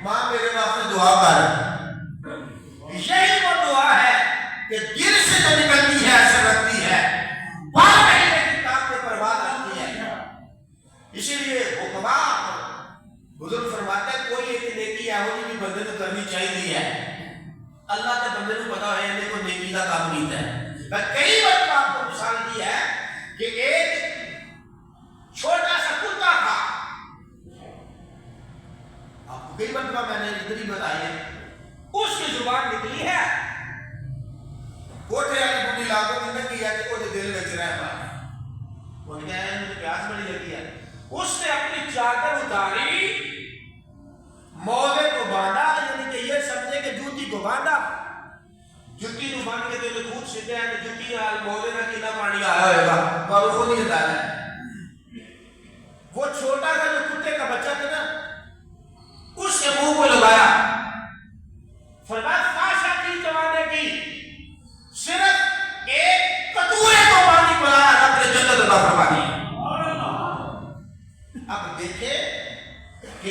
ماں میرے واسطے دعا کر. یہی وہ دعا ہے کہ دل سے جو نکلتی ہے اثر رکھتی ہے, باہر مہینے کی کام پہ پرواز رکھتی ہے. اسی لیے حکما بزرگ فرماتے ہیں کوئی ایک نیکی ہے وہ بھی بندے کو کرنی چاہیے ہے. اللہ کے بندے کو پتا ہے کہ کوئی نیکی کا کام نہیں ہے. میں کئی بار آپ کو مثال دی ہے کہ ایک چھوٹا سا کتا تھا. آپ کو کئی بار میں نے ادھر ہی بتائی ہے, اس کی زبان نکلی ہے کوٹھے والی بوٹی لاگو میں نے کیا کہ وہ دل بچ رہا ہے. وہ کہا ہے مجھے پیاس بڑی لگی ہے. اس نے اپنی چادر اتاری, موزے کو باندھا, یعنی کہ یہ سمجھے کہ جوتی کو باندھا. جوتی کو باندھ کے تو خود سیدھے ہیں کہ جوتی موزے میں کتنا پانی آیا ہوئے گا اور وہ نہیں جاتا ہے. وہ چھوٹا سا جو کتے کا بچہ تھا نا, اس کے منہ کو لگایا. فرمایا فاشا کی زمانے کی صرف ایک کٹورے کو پانی پلایا, رب نے جنت عطا فرما دی. اب دیکھیں کہ